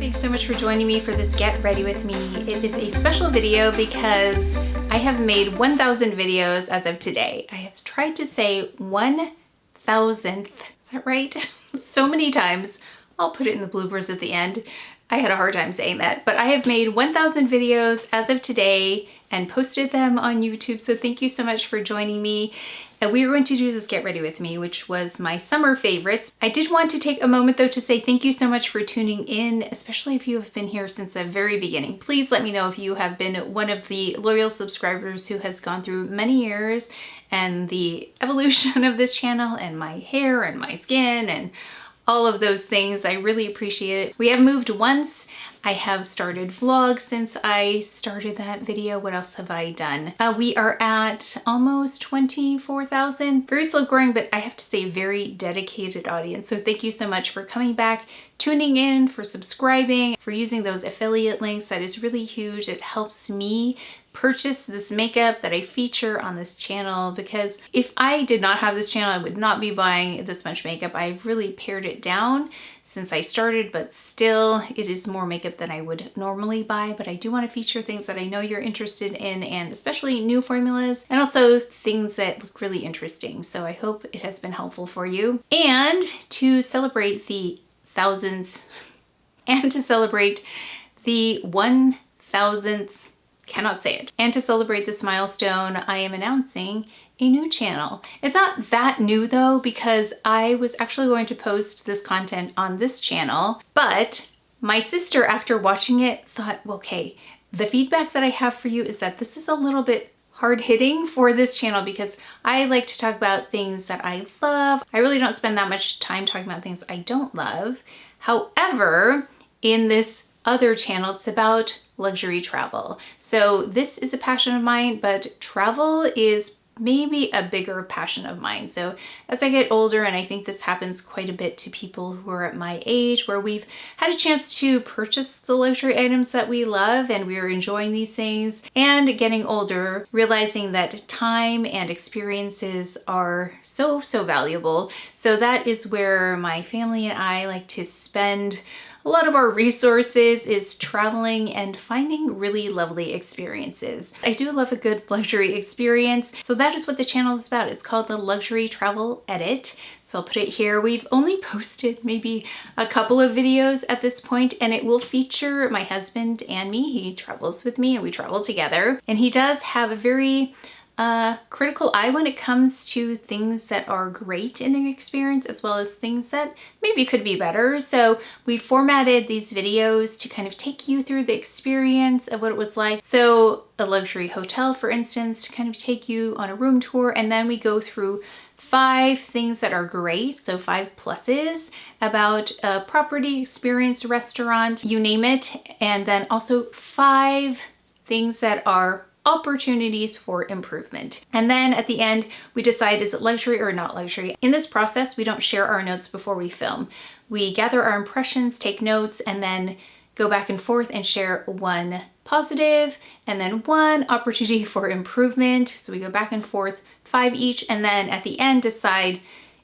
Thanks so much for joining me for this Get Ready With Me. It is a special video because I have made 1,000 videos as of today. I have tried to say 1,000th, is that right? So many times. I'll put it in the bloopers at the end. I had a hard time saying that, but I have made 1,000 videos as of today and posted them on YouTube. So thank you so much for joining me. And we are going to do this Get Ready With Me, which was my summer favorites. I did want to take a moment though to say thank you so much for tuning in, especially if you have been here since the very beginning. Please let me know if you have been one of the loyal subscribers who has gone through many years and the evolution of this channel and my hair and my skin and all of those things. I really appreciate it. We have moved once. I have started vlogs since I started that video. What else have I done? We are at almost 24,000. Very slow growing, but I have to say very dedicated audience. So thank you so much for coming back, tuning in, for subscribing, for using those affiliate links. That is really huge. It helps me purchase this makeup that I feature on this channel, because if I did not have this channel, I would not be buying this much makeup. I've really pared it down since I started, but still it is more makeup than I would normally buy. But I do want to feature things that I know you're interested in, and especially new formulas, and also things that look really interesting. So I hope it has been helpful for you. And to celebrate the thousands and to celebrate the 1,000th, cannot say it. And to celebrate this milestone, I am announcing a new channel. It's not that new though, because I was actually going to post this content on this channel, but my sister, after watching it, thought, okay, the feedback that I have for you is that this is a little bit hard hitting for this channel, because I like to talk about things that I love. I really don't spend that much time talking about things I don't love. However, in this other channel, it's about luxury travel. So this is a passion of mine, but travel is maybe a bigger passion of mine. So as I get older, and I think this happens quite a bit to people who are at my age, where we've had a chance to purchase the luxury items that we love and we're enjoying these things, and getting older, realizing that time and experiences are so valuable. So that is where my family and I like to spend a lot of our resources, is traveling and finding really lovely experiences. I do love a good luxury experience, so that is what the channel is about. It's called the Luxury Travel Edit. So I'll put it here. We've only posted maybe a couple of videos at this point, and it will feature my husband and me. He travels with me and we travel together, and he does have a very critical eye when it comes to things that are great in an experience, as well as things that maybe could be better. So we formatted these videos to kind of take you through the experience of what it was like. So a luxury hotel, for instance, to kind of take you on a room tour, and then we go through 5 things that are great, so 5 pluses about a property, experience, restaurant, you name it, and then also 5 things that are opportunities for improvement. And then at the end, we decide, is it luxury or not luxury? In this process, we don't share our notes before we film. We gather our impressions, take notes, and then go back and forth and share 1 positive and then 1 opportunity for improvement. So we go back and forth, 5 each, and then at the end decide,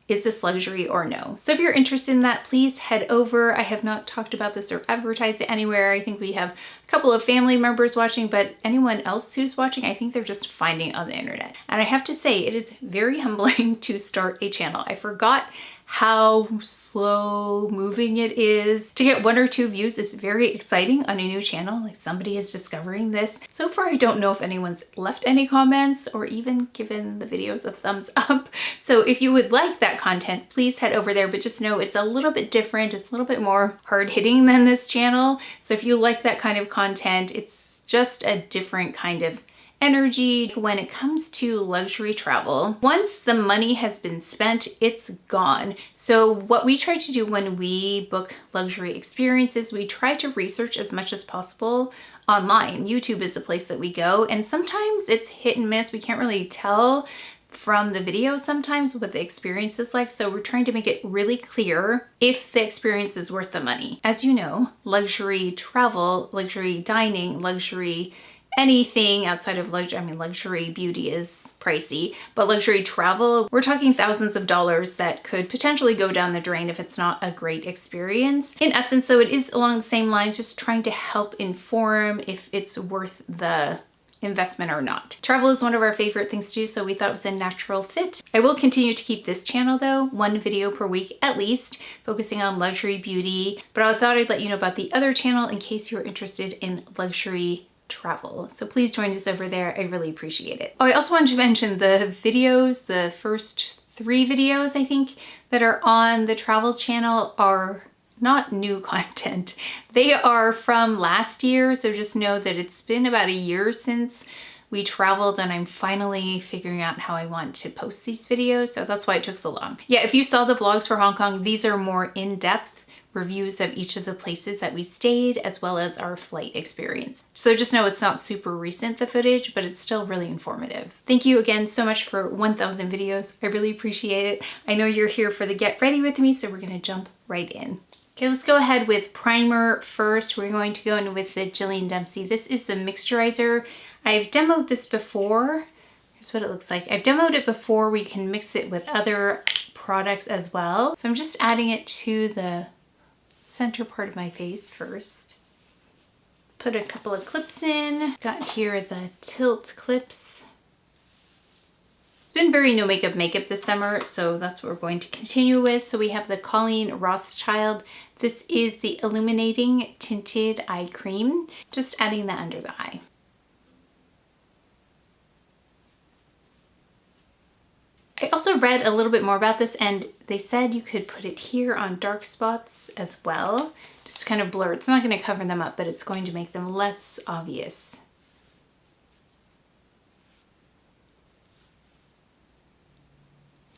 is this luxury or no? So if you're interested in that, please head over. I have not talked about this or advertised it anywhere. I think we have a couple of family members watching, but anyone else who's watching, I think they're just finding on the internet. And I have to say, it is very humbling to start a channel. I forgot how slow moving it is. To get 1 or 2 views is very exciting on a new channel, like somebody is discovering this. So far, I don't know if anyone's left any comments or even given the videos a thumbs up. So if you would like that content, please head over there, but just know it's a little bit different. It's a little bit more hard hitting than this channel. So if you like that kind of content, it's just a different kind of energy. When it comes to luxury travel, once the money has been spent, it's gone. So what we try to do when we book luxury experiences, we try to research as much as possible online. YouTube is a place that we go, and sometimes it's hit and miss. We can't really tell from the video sometimes what the experience is like. So we're trying to make it really clear if the experience is worth the money. As you know, luxury travel, luxury dining, luxury anything outside of luxury. I mean, luxury beauty is pricey, but luxury travel, we're talking thousands of dollars that could potentially go down the drain if it's not a great experience. In essence, so it is along the same lines, just trying to help inform if it's worth the investment or not. Travel is one of our favorite things to do, so we thought it was a natural fit. I will continue to keep this channel though, one video per week at least, focusing on luxury beauty, but I thought I'd let you know about the other channel in case you're interested in luxury travel. So please join us over there. I'd really appreciate it. Oh, I also wanted to mention the videos, the first 3 videos I think that are on the travel channel are not new content. They are from last year, so just know that it's been about a year since we traveled and I'm finally figuring out how I want to post these videos, so that's why it took so long. Yeah, if you saw the vlogs for Hong Kong, these are more in-depth reviews of each of the places that we stayed as well as our flight experience. So just know it's not super recent, the footage, but it's still really informative. Thank you again so much for 1,000 videos. I really appreciate it. I know you're here for the get ready with me, so we're gonna jump right in. Okay, let's go ahead with primer first. We're going to go in with the Jillian Dempsey. This is the Mixturizer. I've demoed this before. Here's what it looks like. I've demoed it before. We can mix it with other products as well. So I'm just adding it to the center part of my face first. Put a couple of clips in. Got here the tilt clips. Been very no makeup this summer, so that's what we're going to continue with. So we have the Colleen Rothschild. This is the Illuminating Tinted Eye Cream. Just adding that under the eye. I also read a little bit more about this and they said you could put it here on dark spots as well, just to kind of blur. It's not going to cover them up, but it's going to make them less obvious.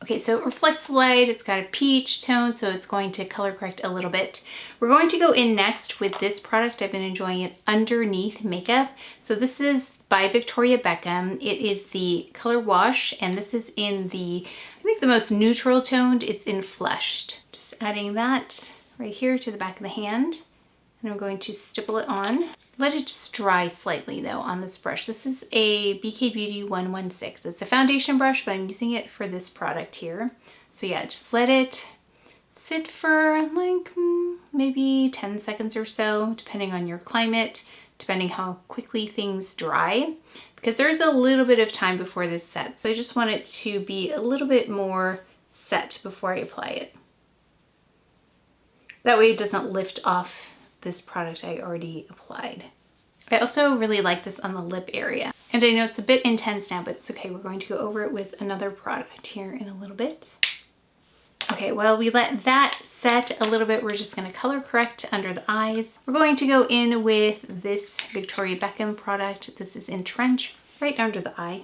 Okay, so it reflects the light, it's got a peach tone, so it's going to color correct a little bit. We're going to go in next with this product. I've been enjoying it underneath makeup. So this is by Victoria Beckham. It is the Color Wash, and this is in the, I think the most neutral toned. It's in Flushed. Just adding that right here to the back of the hand. And I'm going to stipple it on. Let it just dry slightly though on this brush. This is a BK Beauty 116. It's a foundation brush, but I'm using it for this product here. So yeah, just let it sit for like maybe 10 seconds or so, depending on your climate, depending how quickly things dry, because there's a little bit of time before this sets. So I just want it to be a little bit more set before I apply it. That way it doesn't lift off this product I already applied. I also really like this on the lip area. And I know it's a bit intense now, but it's okay. We're going to go over it with another product here in a little bit. Okay, well, we let that set a little bit. We're just gonna color correct under the eyes. We're going to go in with this Victoria Beckham product. This is in Trench, right under the eye.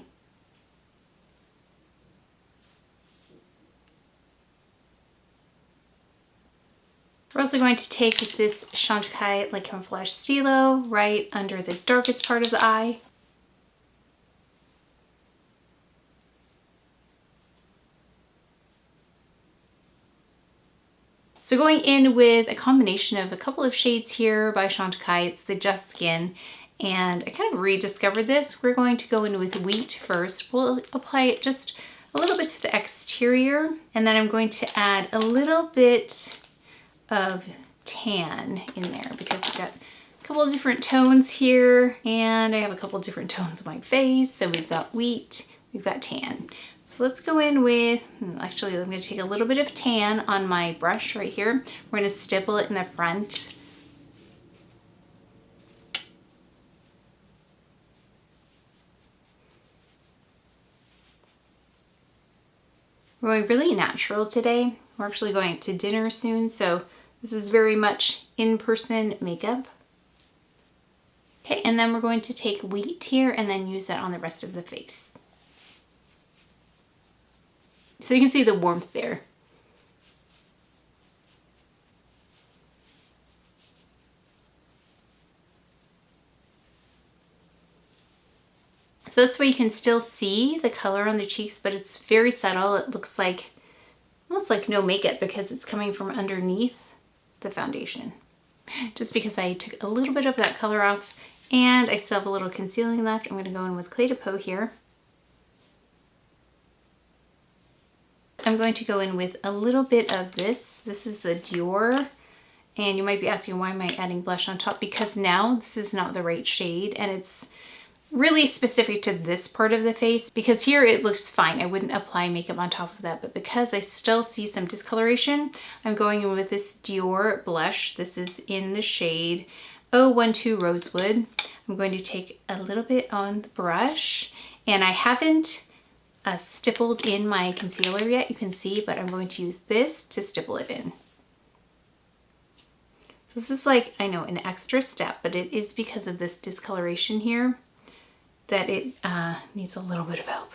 We're also going to take this Chantecaille Light Camouflage Stylo right under the darkest part of the eye. So going in with a combination of a couple of shades here by Chantecaille, it's the Just Skin, and I kind of rediscovered this. We're going to go in with Wheat first. We'll apply it just a little bit to the exterior, and then I'm going to add a little bit of tan in there because we've got a couple of different tones here and I have a couple of different tones on my face. So we've got wheat, we've got tan. So let's go in with, actually I'm going to take a little bit of tan on my brush right here. We're going to stipple it in the front. We're going really natural today. We're actually going to dinner soon, so this is very much in-person makeup. Okay, and then we're going to take Wheat here and then use that on the rest of the face. So you can see the warmth there. So this way you can still see the color on the cheeks, but it's very subtle. It looks like almost like no makeup because it's coming from underneath the foundation. Just because I took a little bit of that color off And I still have a little concealing left. I'm going to go in with Clé de Peau here. I'm going to go in with a little bit of this. This is the Dior. And you might be asking, why am I adding blush on top? Because now this is not the right shade, and it's really specific to this part of the face, because here it looks fine. I wouldn't apply makeup on top of that, but because I still see some discoloration, I'm going in with this Dior blush. This is in the shade 012 Rosewood. I'm going to take a little bit on the brush, and I haven't stippled in my concealer yet, you can see, but I'm going to use this to stipple it in. So this is like, I know, an extra step, but it is because of this discoloration here that it needs a little bit of help.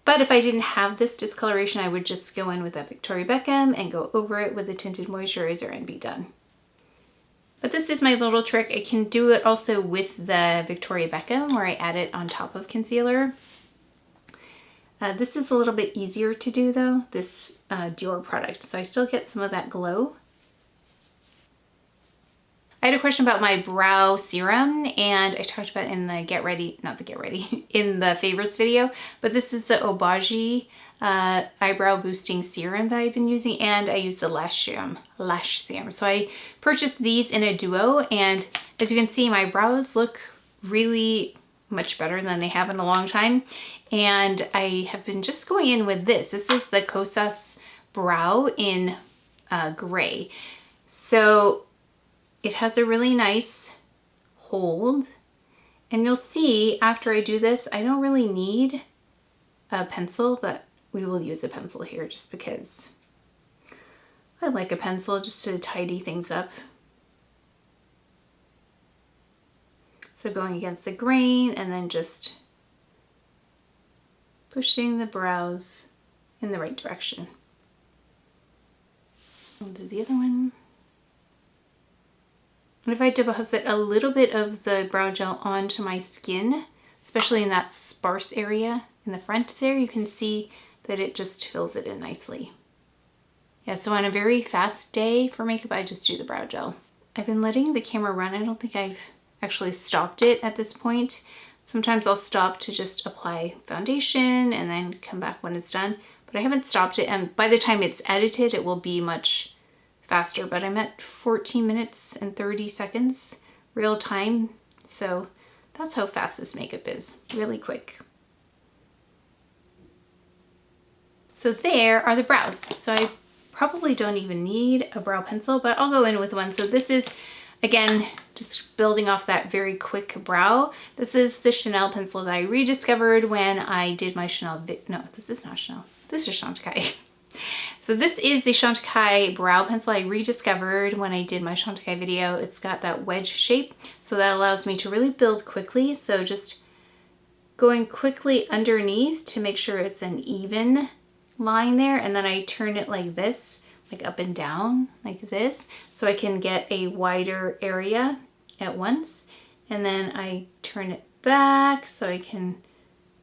But if I didn't have this discoloration, I would just go in with that Victoria Beckham and go over it with a tinted moisturizer and be done. But this is my little trick. I can do it also with the Victoria Beckham, where I add it on top of concealer. This is a little bit easier to do though, this Dior product. So I still get some of that glow. I had a question about my brow serum, and I talked about it in the in the favorites video, but this is the Obagi eyebrow boosting serum that I've been using, and I use the Lash serum. So I purchased these in a duo, and as you can see, my brows look really much better than they have in a long time. And I have been just going in with this. This is the Kosas Brow in gray. So it has a really nice hold, and you'll see after I do this, I don't really need a pencil, but we will use a pencil here just because I like a pencil just to tidy things up. So going against the grain and then just pushing the brows in the right direction. I'll do the other one. And if I deposit a little bit of the brow gel onto my skin, especially in that sparse area in the front there, you can see that it just fills it in nicely. Yeah, so on a very fast day for makeup, I just do the brow gel. I've been letting the camera run. I don't think I've actually stopped it at this point. Sometimes I'll stop to just apply foundation and then come back when it's done, but I haven't stopped it, and by the time it's edited, it will be much faster, but I'm at 14 minutes and 30 seconds real time, so that's how fast this makeup is, really quick. So there are the brows. So I probably don't even need a brow pencil, but I'll go in with one. So this is, again, just building off that very quick brow. This is the Chanel pencil that I rediscovered when I did my Chanel, no, this is not Chanel, this is Chantecaille. So this is the Chantecaille brow pencil I rediscovered when I did my Chantecaille video. It's got that wedge shape, so that allows me to really build quickly. So just going quickly underneath to make sure it's an even line there, and then I turn it like this, like up and down like this, so I can get a wider area at once, and then I turn it back so I can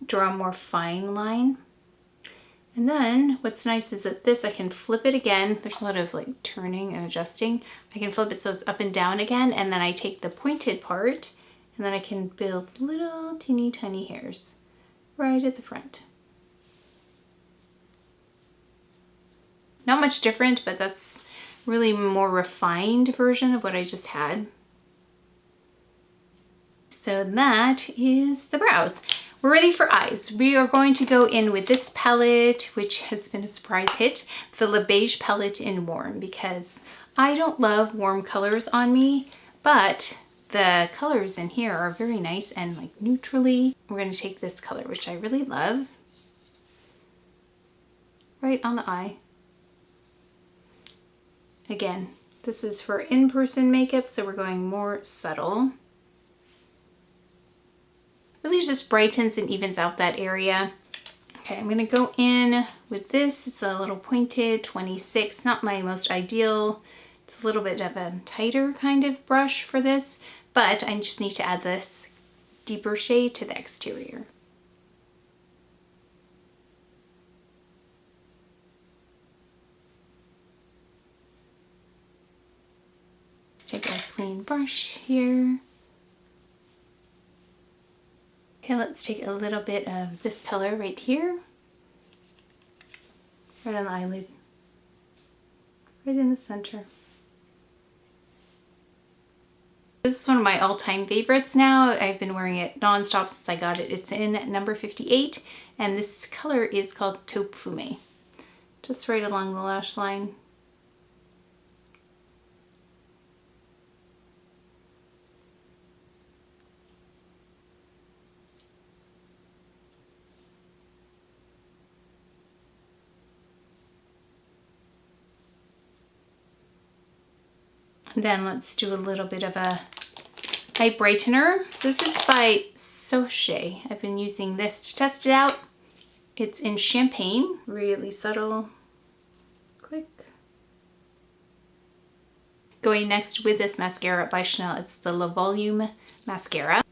draw a more fine line. And then what's nice is that this, I can flip it again. There's a lot of like turning and adjusting. I can flip it so it's up and down again, and then I take the pointed part and then I can build little teeny tiny hairs right at the front. Not much different, but that's really more refined version of what I just had. So that is the brows. We're ready for eyes. We are going to go in with this palette, which has been a surprise hit, the Le Beige palette in Warm, because I don't love warm colors on me, but the colors in here are very nice and like neutrally. We're going to take this color, which I really love, right on the eye. Again, this is for in-person makeup, so we're going more subtle. Really just brightens and evens out that area. Okay, I'm gonna go in with this. It's a little pointed 26, not my most ideal. It's a little bit of a tighter kind of brush for this, but I just need to add this deeper shade to the exterior. Let's take a clean brush here. Okay, let's take a little bit of this color right here. Right on the eyelid. Right in the center. This is one of my all-time favorites now. I've been wearing it non-stop since I got it. It's in number 58, and this color is called Taupe Fume. Just right along the lash line. Then let's do a little bit of a eye brightener. This is by Soche. I've been using this to test it out. It's in Champagne, really subtle, quick. Going next with this mascara by Chanel, it's the Le Volume Mascara.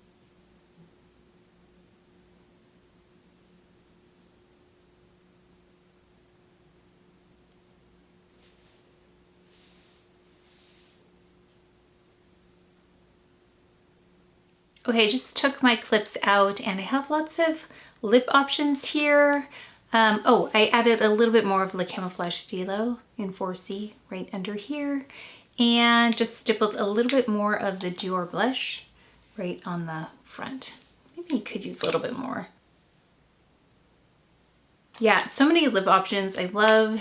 Okay, I just took my clips out and I have lots of lip options here. Oh, I added a little bit more of the Camouflage Stylo in 4C right under here. And just stippled a little bit more of the Dior blush right on the front. Maybe you could use a little bit more. Yeah, so many lip options. I love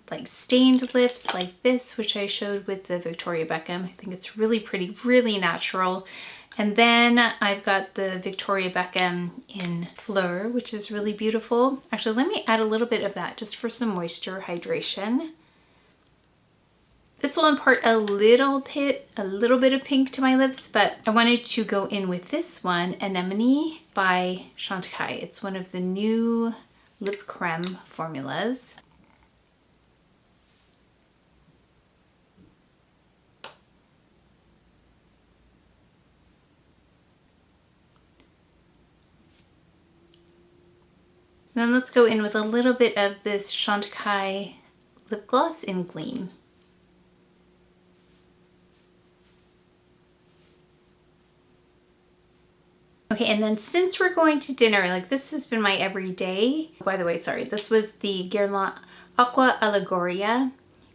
like stained lips like this, which I showed with the Victoria Beckham. I think it's really pretty, really natural. And then I've got the Victoria Beckham in Fleur, which is really beautiful. Actually, let me add a little bit of that just for some moisture hydration. This will impart a little bit of pink to my lips, but I wanted to go in with this one, Anemone by Chantecaille. It's one of the new lip creme formulas. Then let's go in with a little bit of this Chantecaille lip gloss in Gleam. Okay, and then since we're going to dinner, like this has been my everyday. By the way, sorry, this was the Guerlain Aqua Allegoria,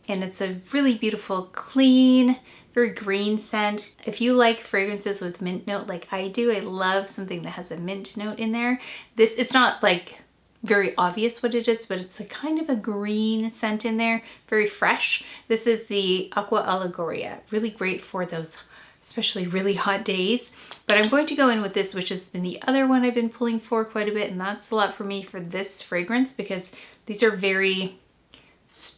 and it's a really beautiful, clean, very green scent. If you like fragrances with mint note like I do, I love something that has a mint note in there. This, it's not like very obvious what it is, but it's a kind of a green scent in there, very fresh. This is the Aqua Allegoria, really great for those especially really hot days. But I'm going to go in with this, which has been the other one I've been pulling for quite a bit, and that's a lot for me for this fragrance because these are very,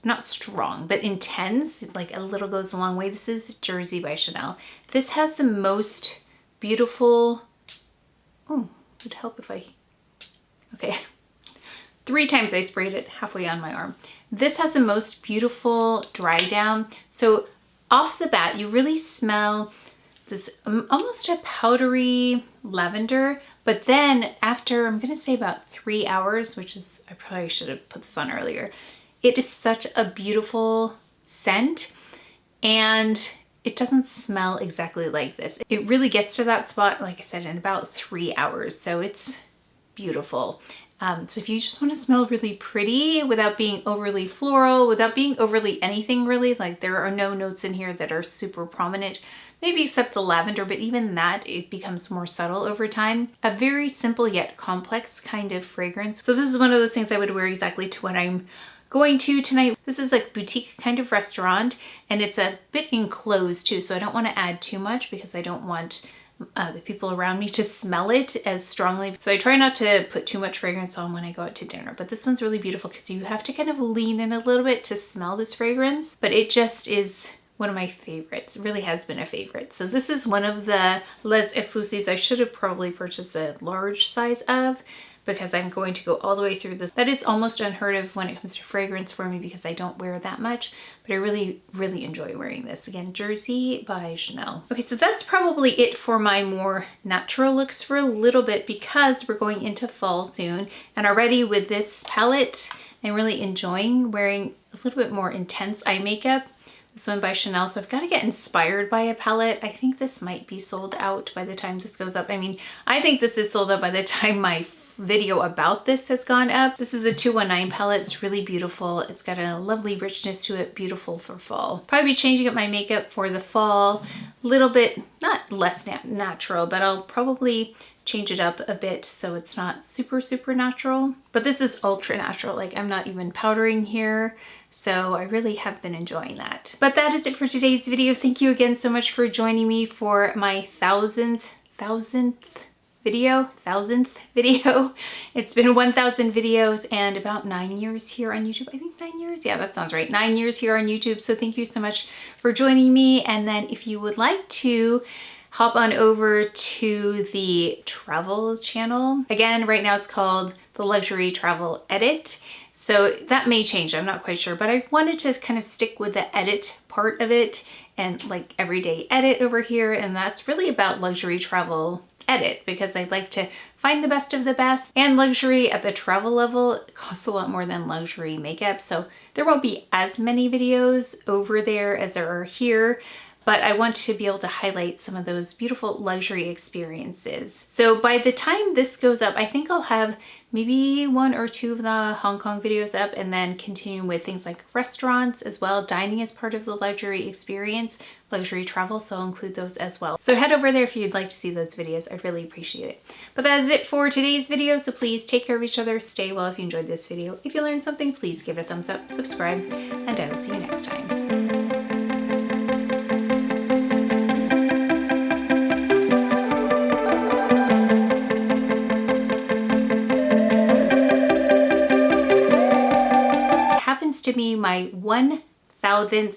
not strong, but intense. Like a little goes a long way. This is Jersey by Chanel. This has the most beautiful, oh, it would help if I, okay. 3 times I sprayed it halfway on my arm. This has the most beautiful dry down. So off the bat, you really smell this almost a powdery lavender, but then after, I'm gonna say about 3 hours, which is, I probably should have put this on earlier. It is such a beautiful scent, and it doesn't smell exactly like this. It really gets to that spot, like I said, in about 3 hours. So it's beautiful. So if you just want to smell really pretty without being overly floral, without being overly anything really, like there are no notes in here that are super prominent, maybe except the lavender, but even that, it becomes more subtle over time. A very simple yet complex kind of fragrance. So this is one of those things I would wear exactly to what I'm going to tonight. This is like boutique kind of restaurant, and it's a bit enclosed too, so I don't want to add too much because I don't want the people around me to smell it as strongly. So I try not to put too much fragrance on when I go out to dinner, but this one's really beautiful because you have to kind of lean in a little bit to smell this fragrance, but it just is one of my favorites. It really has been a favorite. So this is one of the Les Exclusives I should have probably purchased a large size of, because I'm going to go all the way through this. That is almost unheard of when it comes to fragrance for me because I don't wear that much, but I really, really enjoy wearing this. Again, Jersey by Chanel. Okay, so that's probably it for my more natural looks for a little bit because we're going into fall soon, and already with this palette, I'm really enjoying wearing a little bit more intense eye makeup. This one by Chanel, so I've got to get inspired by a palette. I think this might be sold out by the time this goes up. I mean, I think this is sold out by the time my video about this has gone up. This is a 219 palette. It's really beautiful. It's got a lovely richness to it. Beautiful for fall. Probably be changing up my makeup for the fall. A little bit, not less natural, but I'll probably change it up a bit so it's not super natural. But this is ultra natural. Like, I'm not even powdering here. So I really have been enjoying that. But that is it for today's video. Thank you again so much for joining me for my thousandth video. It's been 1,000 videos and about 9 years here on YouTube. I think 9 years. Yeah, that sounds right. 9 years here on YouTube. So thank you so much for joining me. And then if you would like to hop on over to the travel channel. Again, right now it's called the Luxury Travel Edit. So that may change, I'm not quite sure, but I wanted to kind of stick with the edit part of it and like everyday edit over here. And that's really about luxury travel edit because I'd like to find the best of the best. And luxury at the travel level costs a lot more than luxury makeup. So there won't be as many videos over there as there are here. But I want to be able to highlight some of those beautiful luxury experiences. So by the time this goes up, I think I'll have maybe 1 or 2 of the Hong Kong videos up and then continue with things like restaurants as well. Dining is part of the luxury experience, luxury travel, so I'll include those as well. So head over there if you'd like to see those videos. I'd really appreciate it. But that is it for today's video, so please take care of each other, stay well if you enjoyed this video. If you learned something, please give it a thumbs up, subscribe, and I will see you next time. To me my 1,000th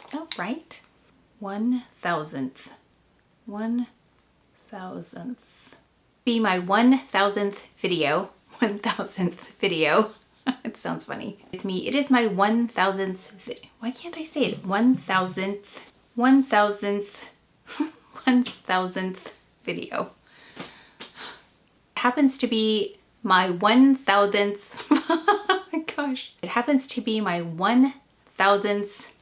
is that right? 1,000th be my 1,000th video. 1,000th video. It sounds funny. It's me. It is my 1,000th. Why can't I say it? 1,000th 1,000th video. It happens to be my 1,000th. Oh my gosh. It happens to be my 1,000th.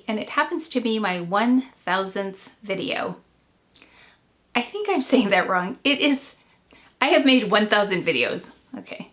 And it happens to be my 1,000th video. I think I'm saying that wrong. It is, I have made 1,000 videos. Okay.